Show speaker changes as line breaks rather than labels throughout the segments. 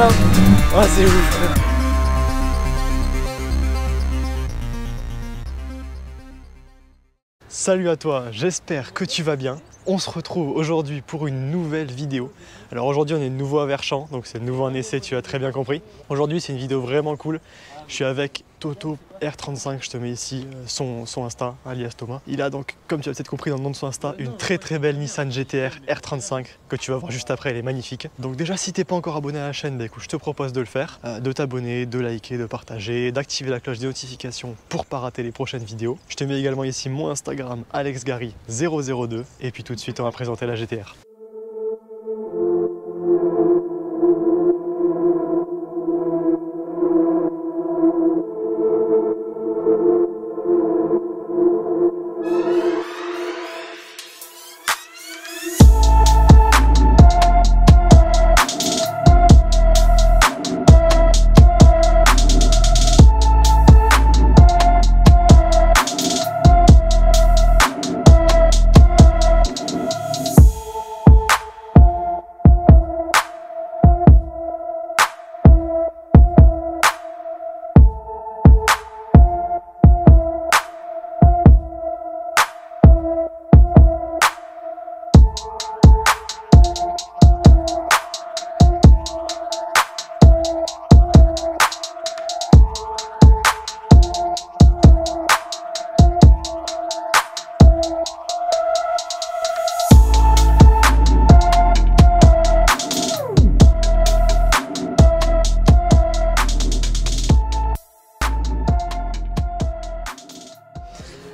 là. Ah, c'est ouf. Salut à toi, j'espère que tu vas bien. On se retrouve aujourd'hui pour une nouvelle vidéo. Alors aujourd'hui on est de nouveau à Verchamp, donc c'est de nouveau un essai, tu as très bien compris. Aujourd'hui c'est une vidéo vraiment cool. Je suis avec Toto R35, je te mets ici son Insta, alias Thomas. Il a donc, comme tu as peut-être compris dans le nom de son Insta, une très belle Nissan GT-R R35 que tu vas voir juste après, elle est magnifique. Donc déjà si t'es pas encore abonné à la chaîne, bah écoute, je te propose de le faire, de t'abonner, de liker, de partager, d'activer la cloche des notifications pour pas rater les prochaines vidéos. Je te mets également ici mon Instagram AlexGary002 et puis tout de suite on va présenter la GT-R.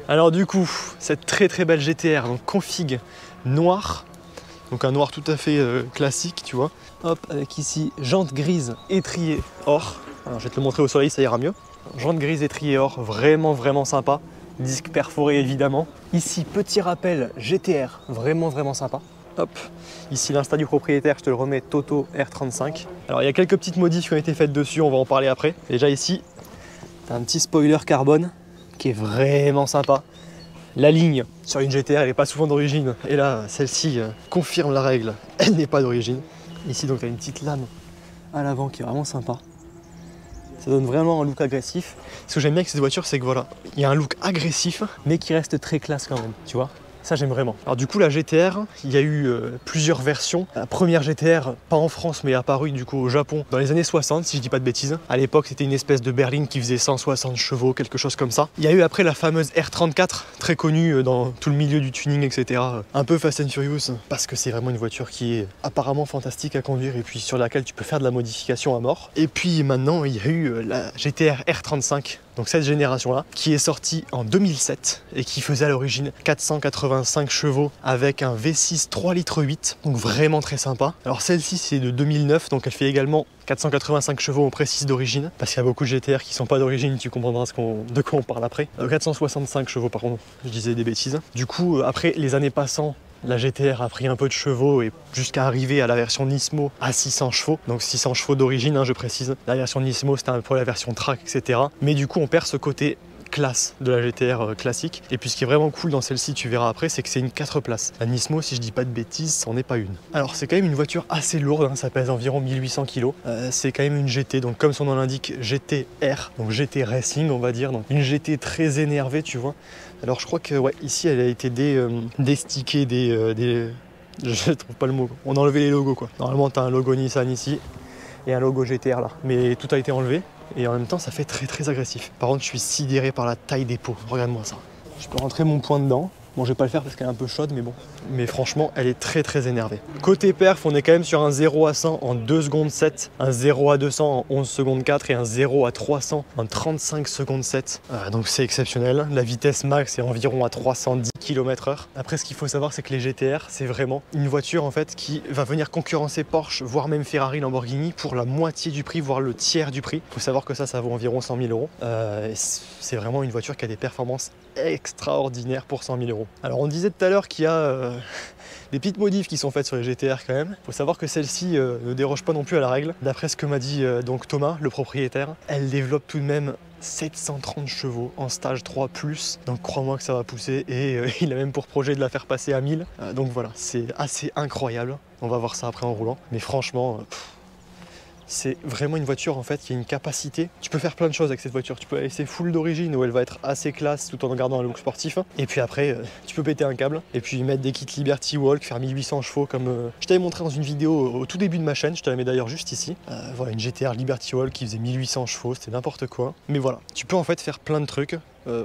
Alors du coup, cette très belle GT-R, donc config noir, donc un noir tout à fait classique, tu vois. Hop, avec ici jante grise étriée or. Alors je vais te le montrer au soleil, ça ira mieux. Jante grise étriée or, vraiment sympa. Disque perforé évidemment. Ici petit rappel GT-R, vraiment sympa. Hop, ici l'insta du propriétaire, je te le remets, Toto R35. Alors il y a quelques petites modifs qui ont été faites dessus, on va en parler après. Déjà ici, t'as un petit spoiler carbone qui est vraiment sympa. La ligne sur une GT-R elle n'est pas souvent d'origine et là celle-ci confirme la règle, elle n'est pas d'origine. Ici donc tu as une petite lame à l'avant qui est vraiment sympa. Ça donne vraiment un look agressif. Ce que j'aime bien avec cette voiture c'est que voilà, il y a un look agressif mais qui reste très classe quand même, tu vois. Ça j'aime vraiment. Alors du coup la GT-R, il y a eu plusieurs versions. La première GT-R, pas en France mais apparue du coup au Japon dans les années 60 si je dis pas de bêtises. À l'époque c'était une espèce de berline qui faisait 160 chevaux, quelque chose comme ça. Il y a eu après la fameuse R34, très connue dans tout le milieu du tuning etc. Un peu Fast and Furious parce que c'est vraiment une voiture qui est apparemment fantastique à conduire et puis sur laquelle tu peux faire de la modification à mort. Et puis maintenant il y a eu la GT-R R35. Donc cette génération-là, qui est sortie en 2007 et qui faisait à l'origine 485 chevaux avec un V6 3,8 litres, donc vraiment très sympa. Alors celle-ci c'est de 2009, donc elle fait également 485 chevaux, on précise d'origine, parce qu'il y a beaucoup de GT-R qui sont pas d'origine, tu comprendras de quoi on parle après. 465 chevaux par contre, je disais des bêtises. Du coup, après les années passant, la GT-R a pris un peu de chevaux et jusqu'à arriver à la version Nismo à 600 chevaux. Donc 600 chevaux d'origine, hein, je précise. La version Nismo, c'était un peu la version track, etc. Mais du coup, on perd ce côté classe de la GT-R classique. Et puis ce qui est vraiment cool dans celle-ci, tu verras après, c'est que c'est une 4 places. La Nismo, si je dis pas de bêtises, c'en est pas une. Alors c'est quand même une voiture assez lourde, hein, ça pèse environ 1800 kg. C'est quand même une GT, donc comme son nom l'indique, GT-R, donc GT Racing on va dire. Donc une GT très énervée, tu vois. Alors je crois que ouais, ici elle a été déstickée, je trouve pas le mot. On a enlevé les logos quoi. Normalement tu as un logo Nissan ici et un logo GT-R là. Mais tout a été enlevé et en même temps ça fait très agressif. Par contre je suis sidéré par la taille des pots. Regarde-moi ça. Je peux rentrer mon poing dedans. Bon, je vais pas le faire parce qu'elle est un peu chaude, mais bon. Mais franchement, elle est très énervée. Côté perf, on est quand même sur un 0 à 100 en 2 secondes 7, un 0 à 200 en 11 secondes 4 et un 0 à 300 en 35 secondes 7. Donc c'est exceptionnel. La vitesse max est environ à 310 km/h. Après, ce qu'il faut savoir, c'est que les GT-R, c'est vraiment une voiture en fait qui va venir concurrencer Porsche, voire même Ferrari, Lamborghini pour la moitié du prix, voire le tiers du prix. Il faut savoir que ça vaut environ 100 000 €. C'est vraiment une voiture qui a des performances extraordinaires pour 100 000 €. Alors on disait tout à l'heure qu'il y a des petites modifs qui sont faites sur les GT-R quand même. Il faut savoir que celle-ci ne déroge pas non plus à la règle. D'après ce que m'a dit donc Thomas, le propriétaire, elle développe tout de même 730 chevaux en stage 3+, donc crois-moi que ça va pousser et il a même pour projet de la faire passer à 1000. Donc voilà, c'est assez incroyable. On va voir ça après en roulant. Mais franchement, c'est vraiment une voiture en fait qui a une capacité. Tu peux faire plein de choses avec cette voiture. Tu peux la laisser full d'origine où elle va être assez classe tout en gardant un look sportif. Et puis après, tu peux péter un câble et puis mettre des kits Liberty Walk, faire 1800 chevaux comme je t'avais montré dans une vidéo au tout début de ma chaîne. Je te la mets d'ailleurs juste ici. Voilà, une GTR Liberty Walk qui faisait 1800 chevaux, c'était n'importe quoi. Mais voilà, tu peux en fait faire plein de trucs.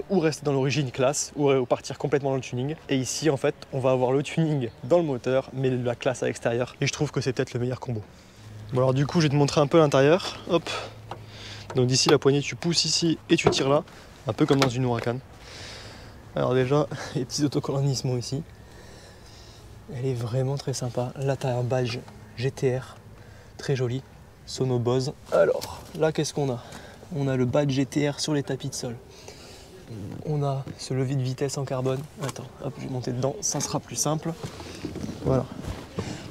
Ou rester dans l'origine classe ou partir complètement dans le tuning. Et ici en fait on va avoir le tuning dans le moteur mais la classe à l'extérieur et je trouve que c'est peut-être le meilleur combo. Bon alors du coup je vais te montrer un peu l'intérieur. Hop. Donc d'ici la poignée tu pousses ici et tu tires là, un peu comme dans une Huracan. Alors déjà les petits autocollants Nismo ici. Elle est vraiment très sympa. Là t'as un badge GTR très joli, Sono Bose. Alors là qu'est-ce qu'on a? On a le badge GTR sur les tapis de sol. On a ce levier de vitesse en carbone. Attends, hop, je vais monter dedans, ça sera plus simple. Voilà.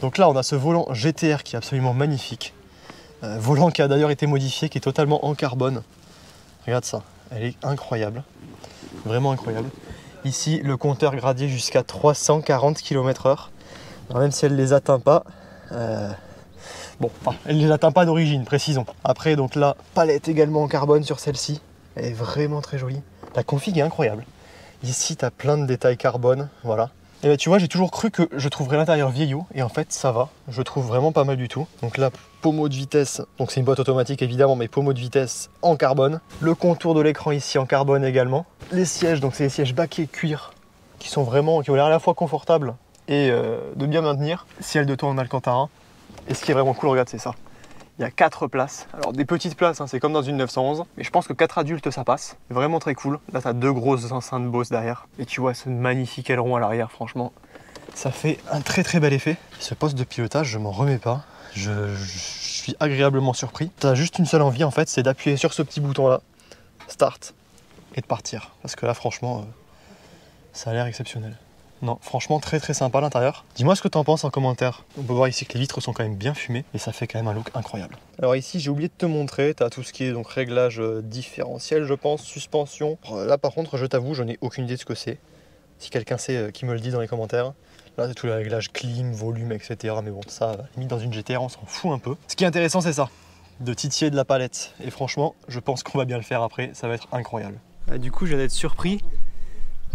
Donc là, on a ce volant GTR qui est absolument magnifique. Volant qui a d'ailleurs été modifié, qui est totalement en carbone. Regarde ça, elle est incroyable. Vraiment incroyable. Ici, le compteur gradé jusqu'à 340 km/h. Alors même si elle ne les atteint pas, bon, enfin, elle ne les atteint pas d'origine, précisons. Après, donc là, palette également en carbone sur celle-ci. Elle est vraiment très jolie. La config est incroyable. Ici, tu as plein de détails carbone, voilà. Et ben, tu vois, j'ai toujours cru que je trouverais l'intérieur vieillot, et en fait, ça va. Je trouve vraiment pas mal du tout. Donc là, pommeau de vitesse, donc c'est une boîte automatique évidemment, mais pommeau de vitesse en carbone. Le contour de l'écran ici en carbone également. Les sièges, donc c'est les sièges baquets cuir, qui ont l'air à la fois confortables et de bien maintenir. Ciel de toit en Alcantara. Et ce qui est vraiment cool, regarde, c'est ça. Il y a 4 places, alors des petites places, hein, c'est comme dans une 911, mais je pense que 4 adultes ça passe, vraiment très cool. Là t'as 2 grosses enceintes Bose derrière, et tu vois ce magnifique aileron à l'arrière, franchement, ça fait un très bel effet. Ce poste de pilotage, je m'en remets pas, je suis agréablement surpris. T'as juste une seule envie en fait, c'est d'appuyer sur ce petit bouton là, start, et de partir, parce que là franchement, ça a l'air exceptionnel. Non, franchement très sympa à l'intérieur. Dis-moi ce que tu en penses en commentaire. On peut voir ici que les vitres sont quand même bien fumées et ça fait quand même un look incroyable. Alors ici j'ai oublié de te montrer, tu as tout ce qui est donc réglage différentiel je pense, suspension. Là par contre je t'avoue je n'ai aucune idée de ce que c'est. Si quelqu'un sait qui me le dit dans les commentaires. Là c'est tout le réglage clim, volume etc. Mais bon ça limite dans une GTR on s'en fout un peu. Ce qui est intéressant c'est ça, de titiller de la palette. Et franchement je pense qu'on va bien le faire après, ça va être incroyable. Du coup je viens d'être surpris.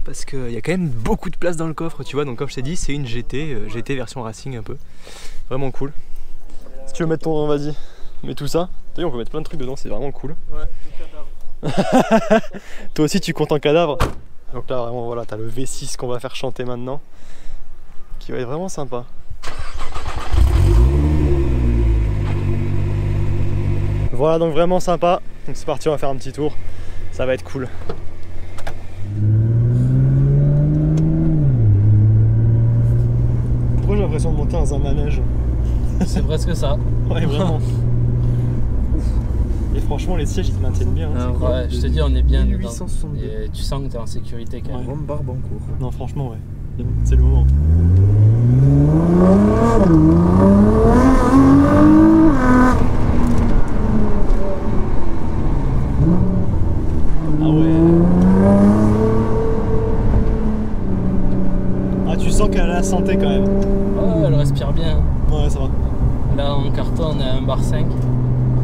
Parce qu'il y a quand même beaucoup de place dans le coffre, tu vois, donc comme je t'ai dit, c'est une GT version racing un peu. Vraiment cool. Si tu veux mettre ton... vas-y, mets tout ça. T'as vu, on peut mettre plein de trucs dedans, c'est vraiment cool. Ouais, le cadavre. Toi aussi tu comptes en cadavre. Donc là vraiment voilà, t'as le V6 qu'on va faire chanter maintenant. Qui va être vraiment sympa. Voilà donc vraiment sympa. Donc c'est parti, on va faire un petit tour. Ça va être cool. J'ai l'impression de monter dans un manège.
C'est presque ça.
Ouais, vraiment. Et franchement, les sièges ils se maintiennent bien. Hein,
ouais, je te dis, on est bien
1862.
Et tu sens que tu es en sécurité quand même.
Grande barbe en cours. Non, franchement, ouais. C'est le moment. Ah ouais. Ah, tu sens qu'elle a la santé quand même.
Ouais, elle respire bien.
Ouais, ça va.
Là, en carton, on a un bar 5.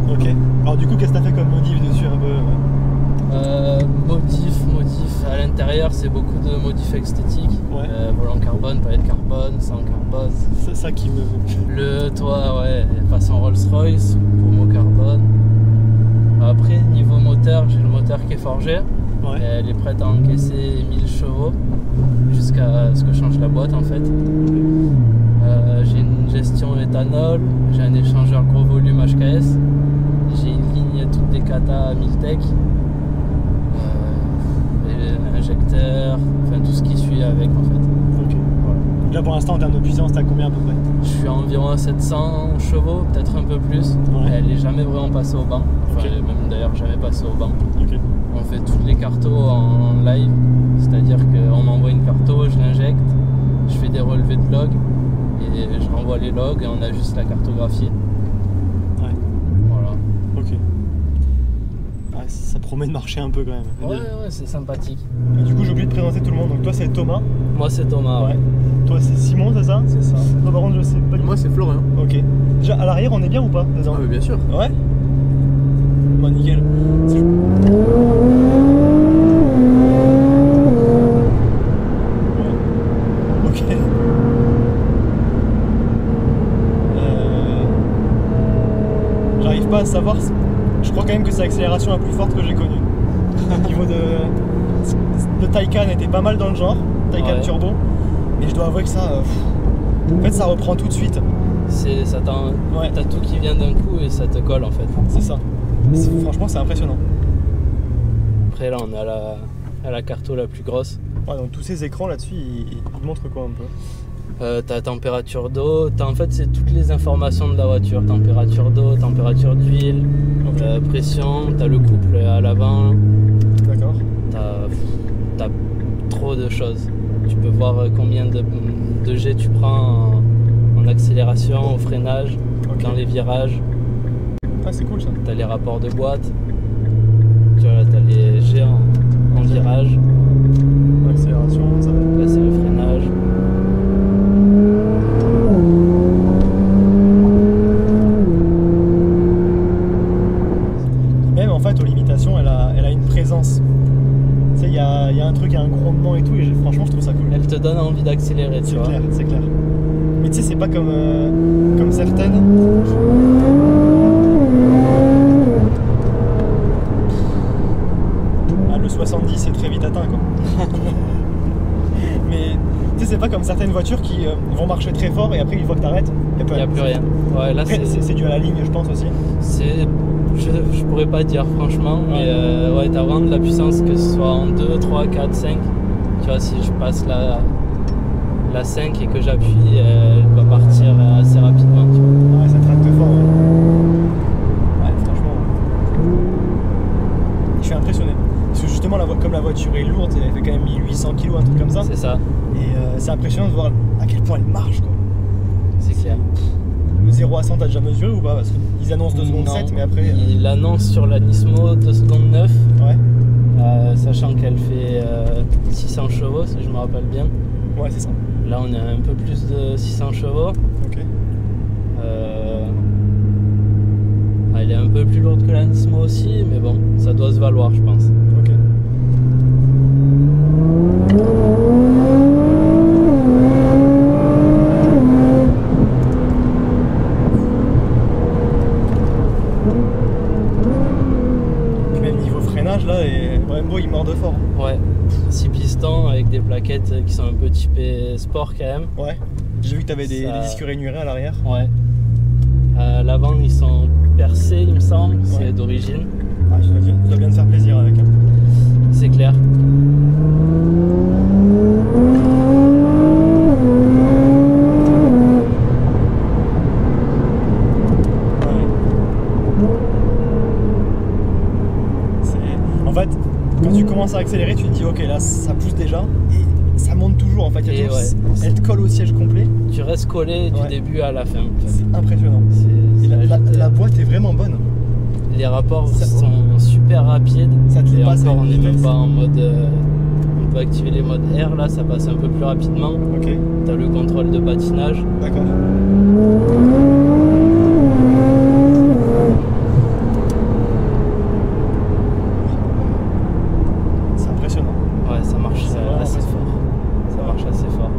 Ok. Alors, du coup, qu'est-ce que t'as fait comme modif dessus un peu
Modif. À l'intérieur, c'est beaucoup de modifs esthétiques.
Ouais.
Volant carbone, palette carbone, sans carbone.
C'est ça qui me...
Le toit, ouais, façon Rolls-Royce, pommeau carbone. Après, niveau moteur, j'ai le moteur qui est forgé.
Ouais.
Elle est prête à encaisser 1000 chevaux jusqu'à ce que je change la boîte en fait. J'ai une gestion éthanol, j'ai un échangeur gros volume HKS, j'ai une ligne toute des kata Miltech, et l'injecteur, enfin tout ce qui suit avec en fait.
Ok.
Voilà.
Là pour l'instant en termes de puissance, t'as combien à peu près?
Je suis à environ 700 chevaux, peut-être un peu plus.
Ouais.
Elle n'est jamais vraiment passée au banc, enfin
Okay.
elle est même d'ailleurs jamais passée au banc.
Ok.
On fait toutes les cartos en live, c'est-à-dire qu'on m'envoie une carto, je l'injecte, je fais des relevés de log et je renvoie les logs et on ajuste la cartographie.
Ouais.
Voilà.
Ok. Ouais, ça promet de marcher un peu quand même.
Ouais, c'est sympathique.
Et du coup, j'ai oublié de présenter tout le monde. Donc toi, c'est Thomas.
Moi, c'est Thomas.
Ouais. Toi, c'est Simon, c'est ça?
C'est ça.
Non, par contre, je sais pas du tout.
Moi, c'est Florian.
Ok. Déjà, à l'arrière, on est bien ou pas dedans?
Ah, mais bien sûr.
Ouais. Bon, nickel. Ok. J'arrive pas à savoir. Je crois quand même que c'est l'accélération la plus forte que j'ai connue. Au niveau de. Le Taycan était pas mal dans le genre, Taycan
Ouais.
Turbo. Mais je dois avouer que ça. En fait, ça reprend tout de suite.
Ouais. T'as tout qui vient d'un coup et ça te colle en fait.
C'est ça. Franchement, c'est impressionnant.
Après là, on est à la carto la plus grosse.
Ouais, donc tous ces écrans là-dessus, ils montrent quoi un peu?
T'as température d'eau, en fait c'est toutes les informations de la voiture. Température d'eau, température d'huile,
Ok.
pression, t'as le couple à l'avant,
D'accord.
t'as trop de choses. Tu peux voir combien de G tu prends en accélération, au freinage,
Ok.
dans les virages.
Ah, c'est cool ça.
T'as les rapports de boîte, tu vois là t'as les G en virage,
L'accélération, ça.
là c'est le freinage.
Même en fait, aux limitations, elle a une présence. Tu sais, il y a un truc, il y a un grondement et tout, et franchement, je trouve ça cool.
Elle te donne envie d'accélérer, tu
C'est
vois.
clair, c'est clair. Mais tu sais, c'est pas comme certaines. Ah, le 70 c'est très vite atteint quoi. Mais tu sais, c'est pas comme certaines voitures qui vont marcher très fort et après une fois que t'arrêtes,
Il n'y a plus rien. Ouais, là
Après, c'est dû à la ligne, je pense aussi.
Je pourrais pas dire franchement, mais ouais, t'as vraiment de la puissance, que ce soit en 2, 3, 4, 5. Tu vois, si je passe la 5 et que j'appuie, elle va partir assez rapidement. Tu vois.
Ouais, ça tracte fort. Ouais, franchement. Je suis impressionné. Parce que justement, comme la voiture est lourde, elle fait quand même 1800 kg, un truc comme ça.
C'est ça,
Et c'est impressionnant de voir à quel point elle marche quoi.
c'est clair.
Le 0 à 100, t'as déjà mesuré ou pas? Parce qu'ils annoncent 2 secondes
Non,
7, mais après.
Il annonce sur la Nismo 2 secondes 9,
Ouais,
sachant qu'elle fait 600 chevaux, si je me rappelle bien.
ouais, c'est ça.
Là, on est à un peu plus de 600 chevaux.
Ok.
Elle est un peu plus lourde que la Nismo aussi, mais bon, ça doit se valoir, je pense.
Ok. Puis même niveau freinage là, et Brembo il mord de fort.
Ouais, 6 pistons avec des plaquettes qui sont un peu typées sport quand même.
Ouais. J'ai vu que t'avais des disques rainurés à l'arrière.
Ouais. L'avant, ils sont percés, il me semble, c'est d'origine.
Ah, ça doit bien te faire plaisir avec. Hein.
C'est clair.
En fait, quand tu commences à accélérer, tu te dis ok là ça pousse déjà et ça monte toujours en fait.
Et
Elle te colle au siège complet.
Tu restes collé du début à la fin. En fait.
C'est impressionnant. Et la boîte est vraiment bonne.
Les rapports sont super rapides.
Ça te les
et
passe
encore,
à
on
une
n'est même
vitesse.
pas en mode. On peut activer les modes air là, ça passe un peu plus rapidement.
Ok,
T'as le contrôle de patinage.
d'accord. C'est impressionnant.
Ouais, ça marche
C'est vraiment
assez
impressionnant.
fort. Ça marche assez fort.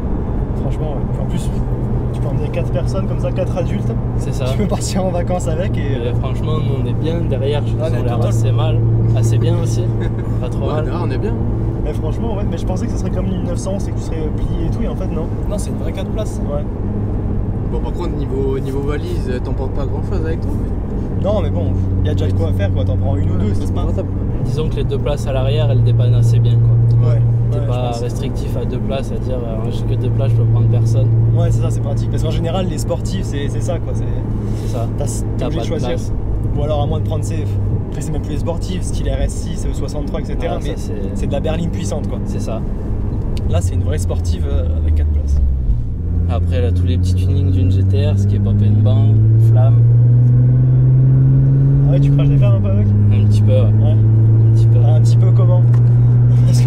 Franchement, ouais. Puis en plus, tu peux emmener 4 personnes comme ça, 4 adultes.
C'est ça.
Tu peux partir en vacances avec et.
Franchement, nous on est bien derrière, je
Ah,
trouve
mais
on a l'air
total.
assez mal. Assez bien aussi. Pas trop mal.
on est bien.
Mais franchement, ouais. Mais je pensais que ce serait comme une 911 et que tu serais plié et tout, et en fait, non.
Non, c'est une vraie 4 places.
Ouais.
Bon, par contre, niveau valise, t'emportes pas grand chose avec toi.
Non, mais bon, il y a déjà de quoi faire quoi. T'en prends une ou deux, c'est pas.
Disons que les 2 places à l'arrière, elles dépannent assez bien quoi.
Ouais.
T'es
Ouais,
pas
je pense.
restrictif à 2 places, à dire j'ai que 2 places, je peux prendre personne.
Ouais, c'est ça, c'est pratique. Parce qu'en général, les sportifs, c'est ça quoi.
C'est ça.
T'es
T'as
obligé
pas
de
de
choisir.
place.
Ou alors à moins de prendre ces. Après, c'est même plus les sportifs, style RS6, 63, etc.
Ah, ça,
mais c'est de la berline puissante quoi.
C'est ça.
Là, c'est une vraie sportive avec 4 places.
Après, là, tous les petits tunings d'une GTR, ce qui est pop and bang, flamme,
Ah ouais, tu craches des fers un peu avec?
un petit peu, ouais.
Ouais.
Un petit peu.
Un petit peu comment? Parce que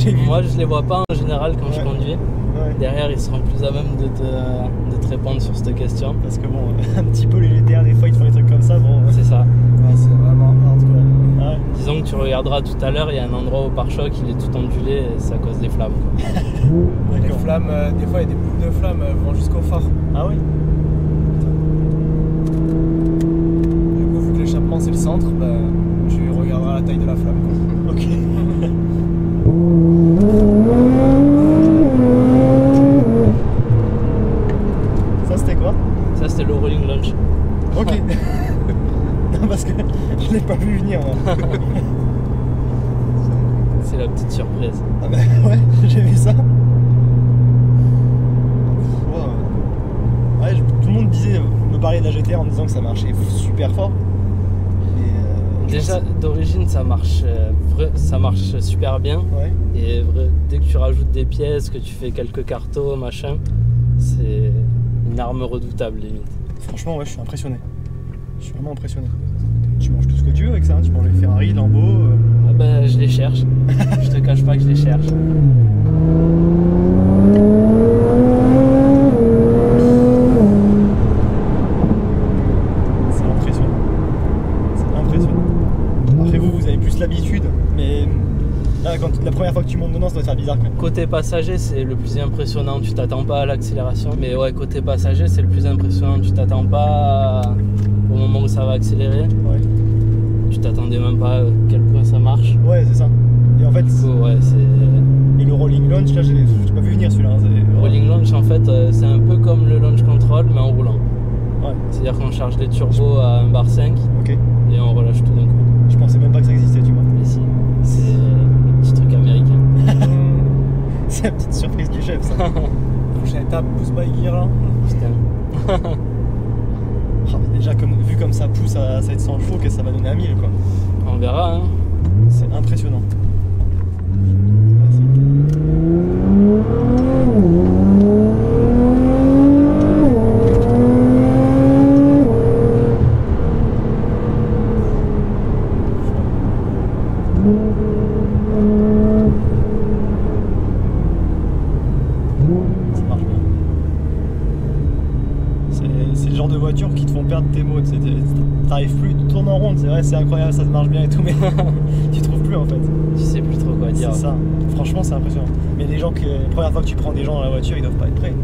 J'ai vu.
Moi, je les vois pas en général quand je
Ouais.
conduis.
Ouais.
Derrière, ils seront plus à même de te répondre sur cette question.
Parce que bon, un petit peu les GTR, des fois ils te font des trucs comme ça, bon.
C'est ça.
Ouais, c'est vraiment hardcore.
Ah ouais.
Disons que tu regarderas tout à l'heure, il y a un endroit au pare-choc, il est tout ondulé et c'est à cause des flammes.
Les
D'accord.
flammes, des fois il y a des boules de flammes vont jusqu'au phare.
Ah oui.
Du coup, vu que l'échappement c'est le centre, bah, tu regarderas la taille de la flamme. Quoi.
Ok. Ça c'était quoi?
Ça, c'était le rolling launch.
Ok. Non, parce que je l'ai pas vu venir moi.
C'est la petite surprise.
Ah bah ouais, j'ai vu ça. Wow. Ouais, tout le monde disait, me parlait de la GTR en me disant que ça marchait super fort. Mais,
Déjà, d'origine, ça marche super bien.
Ouais.
Et dès que tu rajoutes des pièces, que tu fais quelques cartos, machin, c'est une arme redoutable limite.
Franchement, ouais, je suis impressionné. Je suis vraiment impressionné. Tu manges tout ce que tu veux avec ça, hein. Tu manges les Ferrari, Lambo.
Ah ben, je les cherche. Je te cache pas que je les cherche.
C'est impressionnant. C'est impressionnant. Après vous avez plus l'habitude, mais là, la première fois que tu montes dedans, ça doit te faire bizarre quand même.
Côté passager, c'est le plus impressionnant. Tu t'attends pas à l'accélération. Mais ouais, côté passager, c'est le plus impressionnant. Tu t'attends pas au moment où ça va accélérer.
Ouais,
Tu t'attendais même pas à quel point ça marche.
ouais c'est ça. Et en fait,
Du coup, ouais, c'est...
et le rolling launch, là, j'ai pas vu venir celui-là. Hein.
Le rolling launch, en fait, c'est un peu comme le launch control, mais en roulant.
Ouais,
C'est-à-dire qu'on charge les turbos à 1 bar 5
ok.
et on relâche tout d'un coup.
Je pensais même pas que ça existait, tu vois.
Et si, c'est un petit truc américain.
C'est la petite surprise du chef, ça.
Prochaine étape, pousse by gear là.
Putain.
Ah, mais déjà, vu comme ça pousse à 700 chevaux, que ça va donner à 1000, quoi.
On verra, hein.
C'est impressionnant. Ça marche bien. C'est le genre de voiture qui te font perdre tes mots. T'arrives plus, tu tournes en ronde, c'est vrai, c'est incroyable, ça te marche bien et tout, mais tu trouves plus en fait.
Tu sais plus trop quoi dire.
C'est ça. Franchement, c'est impressionnant. Mais les gens, la première fois que tu prends des gens dans la voiture, ils doivent pas être prêts.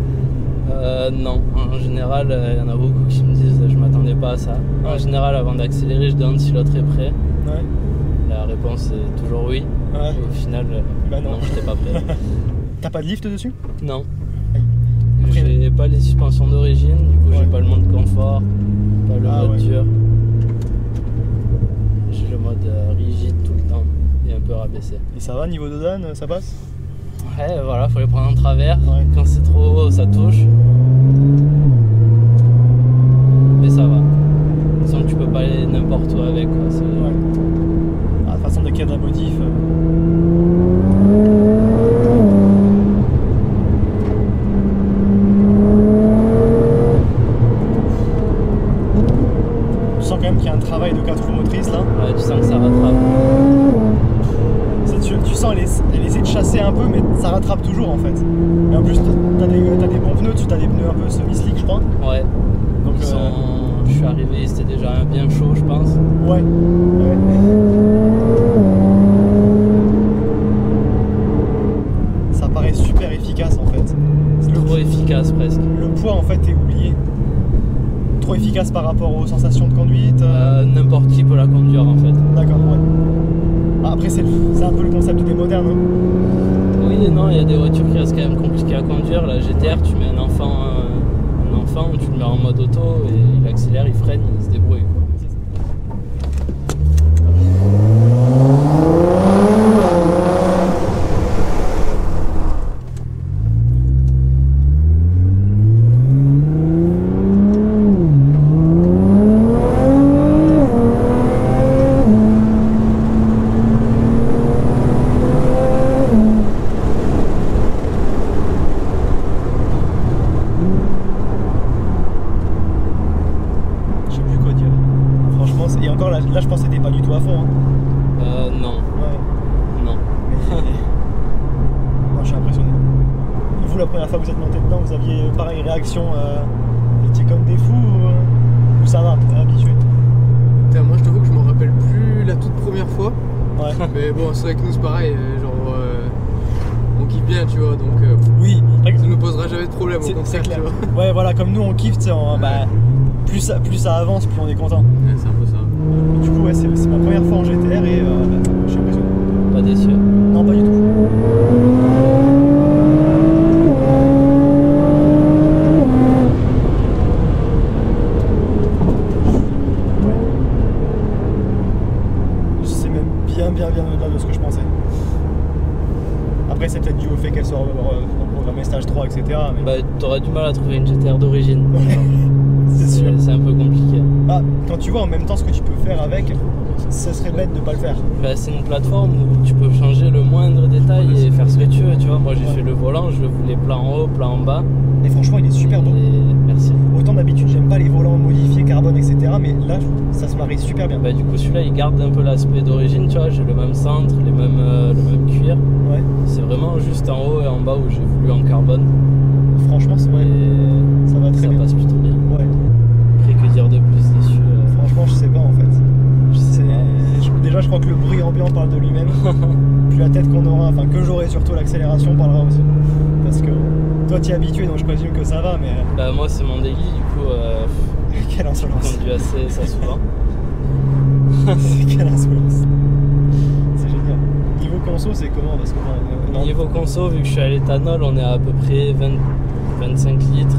Non, en général, il y en a beaucoup qui me disent je m'attendais pas à ça. En
Ouais.
général, avant d'accélérer, je demande si l'autre est prêt.
Ouais.
La réponse est toujours oui.
Ouais.
Et au final,
Bah non.
non, j'étais pas prêt.
T'as pas de lift dessus?
Non.
Après-
J'ai pas les suspensions d'origine, du coup
Ouais.
j'ai pas le mode confort, pas le
Ah
mode
ouais.
dur. J'ai le mode rigide tout le temps et un peu rabaissé.
Et ça va, niveau Dodan, ça passe?
Ouais, voilà, faut les prendre en travers.
Ouais.
Quand c'est trop haut, ça touche. Mais ça va. Sinon, tu peux pas aller n'importe où avec, quoi. C'est-
Ouais. Ah, de toute façon, dès qu'il y a de la modif. Tu sens quand même qu'il y a un travail de 4 roues motrices là.
Ouais, tu sens que ça rattrape.
Tu sens elle essaie de chasser un peu, mais ça rattrape toujours en fait. Et en plus, t'as des bons pneus, t'as des pneus un peu semi-slick, je crois.
Ouais.
Donc,
Ils sont- Je suis arrivé, c'était déjà bien chaud, je pense.
ouais. Ouais. Ça paraît super efficace en fait.
Trop efficace presque.
Le poids en fait est oublié. Trop efficace par rapport aux sensations de conduite.
N'importe qui peut la conduire en fait.
D'accord, ouais. Ah, après, c'est un peu le concept des modernes. Hein.
Oui et non, il y a des voitures qui restent quand même compliquées à conduire. La GTR, tu mets un enfant, tu le mets en mode auto et il accélère, il freine, il se débrouille, quoi.
Je sais plus quoi dire. Franchement, et encore là, je pense que t'es pas du tout à fond. Hein.
Non,
Ouais.
non.
vous aviez pareil réaction, vous étiez comme des fous ou ça va, t'es habitué?
Putain, moi je t'avoue que je m'en rappelle plus la toute première fois.
Ouais.
Mais bon, c'est vrai que nous c'est pareil, genre on kiffe bien, tu vois, donc
Oui,
ça nous posera jamais de problème au
c'est
contraire,
clair.
tu vois.
Ouais, voilà, comme nous on kiffe, tu sais, plus ça avance, plus on est content.
Ouais, c'est un peu ça.
Du coup, ouais, c'est ma première fois en GTR et je suis impressionné.
Pas déçu.
Non, pas du tout. C'est même bien au-delà de ce que je pensais. Après, c'est peut-être dû au fait qu'elle soit programmée stage 3, etc. Mais...
Bah, t'auras du mal à trouver une GTR d'origine.
c'est sûr.
C'est un peu compliqué.
Ah, quand tu vois en même temps ce que tu peux faire avec, ce serait bête de pas le faire.
Bah, c'est une plateforme où tu peux changer le moindre détail et faire ce que tu veux, tu vois. Moi j'ai fait le volant, je le voulais plat en haut, plat en bas.
Et franchement, il est super beau.
Et merci.
Autant d'habitude, j'aime pas les volants modifiés, carbone, etc. Mais là, ça se marie super bien.
Bah, du coup, celui-là il garde un peu l'aspect d'origine, tu vois. J'ai le même centre, le même cuir.
Ouais.
C'est vraiment juste en haut et en bas où j'ai voulu en carbone.
Franchement, c'est vrai.
Et
Ça va très
ça
bien.
passe plutôt bien.
Ouais.
Après, que dire de plus dessus
Franchement, je sais pas en fait.
Je sais pas.
Déjà, je crois que le bruit ambiant parle de lui-même. Puis la tête qu'on aura, enfin que j'aurai surtout, l'accélération parlera aussi. Parce que toi, tu es habitué, donc je présume que ça va, mais
Bah, moi c'est mon délit, du coup,
quelle
je
insolence.
conduis assez ça souvent.
Quelle insolence. C'est génial. Niveau conso, c'est comment? Parce que non.
Niveau conso, vu que je suis à l'éthanol, on est à peu près 25 litres.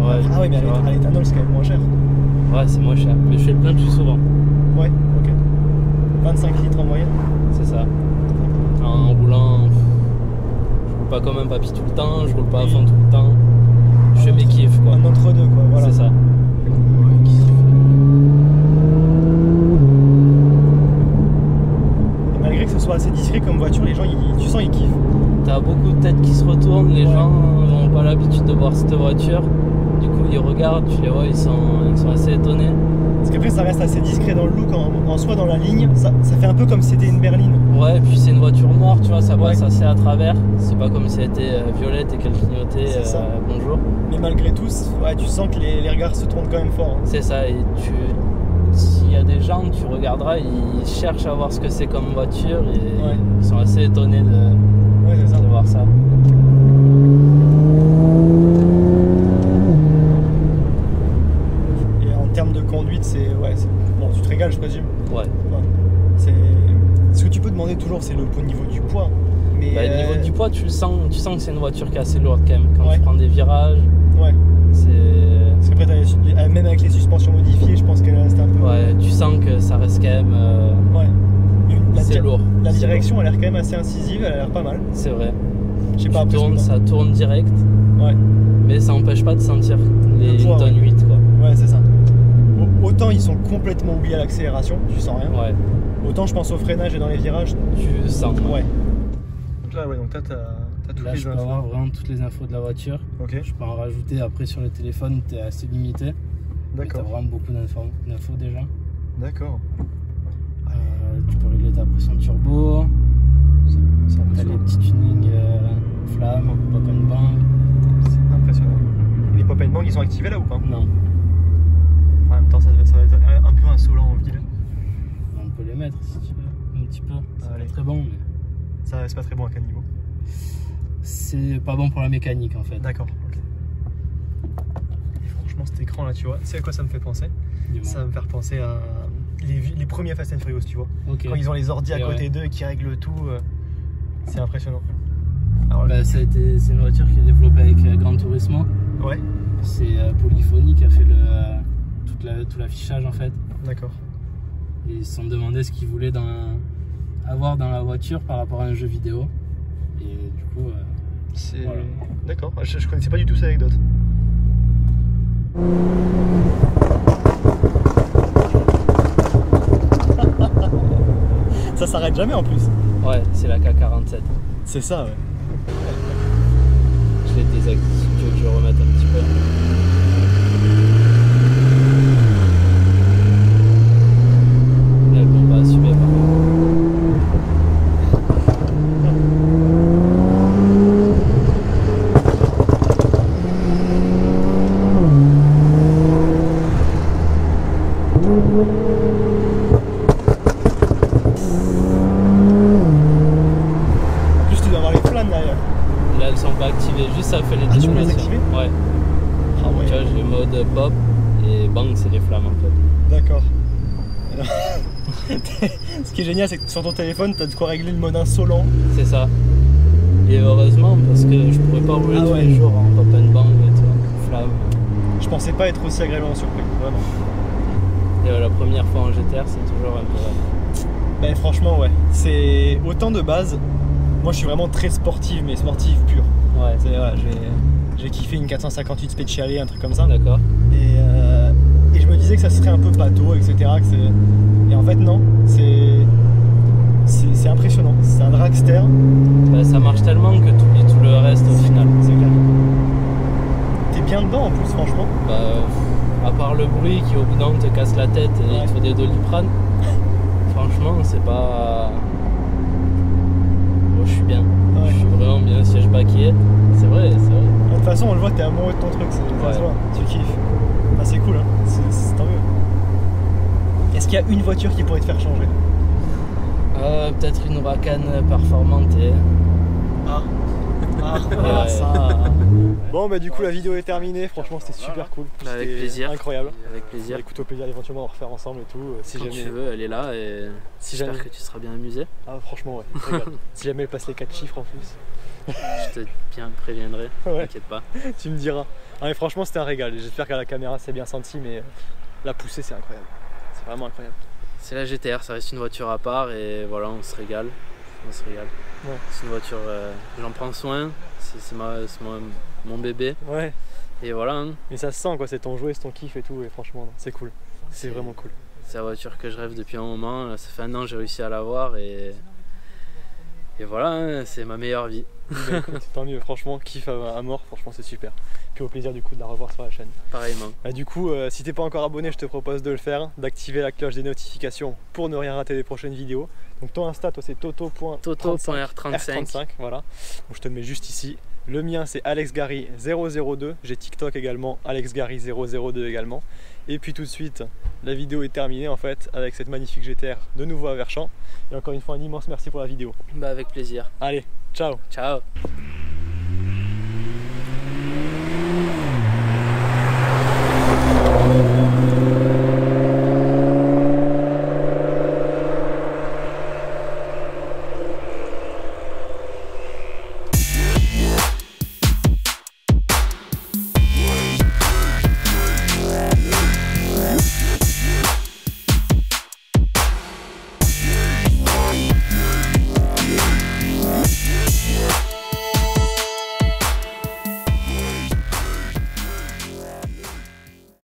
Ouais,
Ah oui, mais
tu vois.
à l'éthanol, c'est quand même moins cher.
Ouais, c'est moins cher. Mais je fais le plein plus souvent.
Ouais, ok. 25 litres en moyenne.
C'est ça. En roulant, je roule pas comme un papy tout le temps, je roule pas à fond tout le temps. Je fais mes kiffs quoi.
Un entre deux, quoi. Voilà.
C'est ça.
Et malgré que ce soit assez discret comme voiture, les gens, tu sens, ils kiffent.
T'as beaucoup de têtes qui se retournent, les
Ouais.
gens n'ont pas l'habitude de voir cette voiture. Du coup, ils regardent, tu les vois, ils sont assez étonnés.
Parce qu'après, ça reste assez discret dans le look, en soi, dans la ligne. Ça fait un peu comme si c'était une berline.
Ouais, et puis c'est une voiture noire, tu vois, ça passe
Ouais.
assez à travers. C'est pas comme si elle était violette et qu'elle clignotait
C'est ça.
bonjour.
Mais malgré tout, ouais, tu sens que les regards se tournent quand même fort. Hein.
C'est ça, et s'il y a des gens, tu regarderas, ils cherchent à voir ce que c'est comme voiture et
Ouais.
ils sont assez étonnés
Ouais, c'est ça.
de voir ça.
Et en termes de conduite, bon, tu te régales, je présume.
Ouais.
Ce que tu peux demander toujours, c'est le niveau du poids. Mais
Bah, au niveau du poids, tu sens que c'est une voiture qui est assez lourde quand même. Quand
Ouais.
tu prends des virages,
Ouais.
c'est.
Parce qu'après, même avec les suspensions modifiées, je pense qu'elle reste un peu.
Ouais, tu sens que ça reste quand même.
Ouais.
C'est lourd.
La
C'est
direction a l'air quand même assez incisive, elle a l'air pas mal.
lourd. C'est vrai.
Je sais
Tu
pas après.
tournes, ça tourne direct,
Ouais.
mais ça n'empêche pas de sentir
Le poids,
une tonne
ouais.
8 quoi.
Ouais, c'est ça. Autant ils sont complètement oubliés à l'accélération, tu sens rien.
Ouais,
Autant je pense au freinage et dans les virages.
tu sens.
Ouais. Donc là, ouais, donc t'as toutes
Là,
les
je peux
infos.
avoir vraiment toutes les infos de la voiture.
Ok,
Je peux en rajouter après sur le téléphone, t'es assez limité. Mais
d'accord.
t'as vraiment beaucoup d'infos déjà.
D'accord.
Tu peux régler ta pression turbo.
C'est
T'as
impressionnant.
les petits tunings flammes, pop and bang.
C'est impressionnant. Et les pop-and bang, ils sont activés là ou pas?
Non,
En même temps, ça va être un peu insolent en ville.
on peut les mettre si tu veux, un petit peu. C'est
Allez.
pas très bon, mais
Ça, c'est pas très bon à quel niveau?
c'est pas bon pour la mécanique en fait.
D'accord. Ok. Franchement, cet écran là, tu vois, c'est à quoi ça me fait penser?
Dis-moi.
Ça va me faire penser à les premiers Fast and Furious, tu vois.
Ok.
Quand ils ont les ordi à
Et
côté
ouais.
d'eux et qui règlent tout, c'est impressionnant. Alors,
Bah, c'est une voiture qui est développée avec Gran Turismo.
ouais,
C'est Polyphony qui a fait tout l'affichage en fait.
d'accord.
Et ils se sont demandé ce qu'ils voulaient avoir dans la voiture par rapport à un jeu vidéo. Et du coup,
C'est
Voilà.
d'accord. Je connaissais pas du tout cette anecdote. Ça s'arrête jamais en plus.
ouais, c'est la K47.
C'est ça, ouais.
Je l'ai désactivé, si tu veux que je le remette un petit peu. Elles vont pas assumer par contre.
Ah, tu peux les activer?
Ouais.
Ah ouais.
Tu vois, j'ai mode pop et bang, c'est les flammes en fait.
D'accord. Alors, ce qui est génial, c'est que sur ton téléphone, t'as de quoi régler le mode insolent.
C'est ça. Et heureusement, parce que je pourrais pas rouler tous les jours en pop and bang et tout. Flamme.
Je pensais pas être aussi agréablement surpris, vraiment.
Et la première fois en GTR, c'est toujours un peu...
Ben franchement, ouais. C'est autant de base. Moi, je suis vraiment très sportif, mais sportif pur.
Ouais.
Voilà, j'ai kiffé une 458 Speciale, un truc comme ça.
D'accord.
Et je me disais que ça serait un peu pâteau, etc. Et en fait, non. C'est impressionnant. C'est un dragster.
Bah, ça marche tellement que tu oublies tout le reste au final.
C'est clair. T'es bien dedans en plus, franchement.
Bah, à part le bruit qui au bout d'un moment te casse la tête et il te faut des Doliprane, franchement, c'est pas. Moi, je suis bien.
Ouais.
Je suis vraiment bien. Siège baquet. C'est vrai, c'est vrai.
De toute façon, on le voit, t'es amoureux de ton truc. Ça se voit. Tu kiffes. Bah, c'est cool, hein. C'est tant mieux. Est-ce qu'il y a une voiture qui pourrait te faire changer?
Peut-être une Huracan performante et...
Ah, ça. Bon, bah du coup la vidéo est terminée, franchement c'était super cool.
Bah, avec
C'était
plaisir.
incroyable.
Avec plaisir.
Écoute, au plaisir éventuellement de refaire ensemble et tout. Si
Quand
jamais.
tu veux, elle est là et
Si
j'espère
jamais.
que tu seras bien amusé.
Ah, franchement, ouais. Regarde. Si jamais elle passe les 4 chiffres en plus,
Je te bien préviendrai,
Ouais.
t'inquiète pas.
tu me diras. Ah, mais franchement, c'était un régal. J'espère qu'à la caméra c'est bien senti, mais la poussée c'est incroyable. C'est vraiment incroyable.
C'est la GTR, ça reste une voiture à part et voilà, on se régale. On se régale.
Ouais.
C'est une voiture, j'en prends soin, c'est mon bébé.
Ouais.
Et voilà, hein.
Mais ça se sent quoi, c'est ton jouet, c'est ton kiff et tout, et franchement, c'est cool. C'est vraiment cool.
C'est la voiture que je rêve depuis un moment. Là, ça fait 1 an que j'ai réussi à l'avoir et voilà, hein, c'est ma meilleure vie.
Bah, écoute, tant mieux, franchement, kiff à mort, franchement c'est super. Puis au plaisir du coup de la revoir sur la chaîne.
Pareillement.
Bah, du coup, si t'es pas encore abonné, je te propose de le faire, d'activer la cloche des notifications pour ne rien rater des prochaines vidéos. Donc ton Insta, toi c'est toto.r35.
Toto.r35.
Voilà. Donc je te le mets juste ici. Le mien c'est AlexGary002. J'ai TikTok également, AlexGary002 également. Et puis tout de suite, la vidéo est terminée en fait avec cette magnifique GTR de nouveau à Verchamp. Et encore une fois, un immense merci pour la vidéo.
Bah avec plaisir.
Allez, ciao.
Ciao.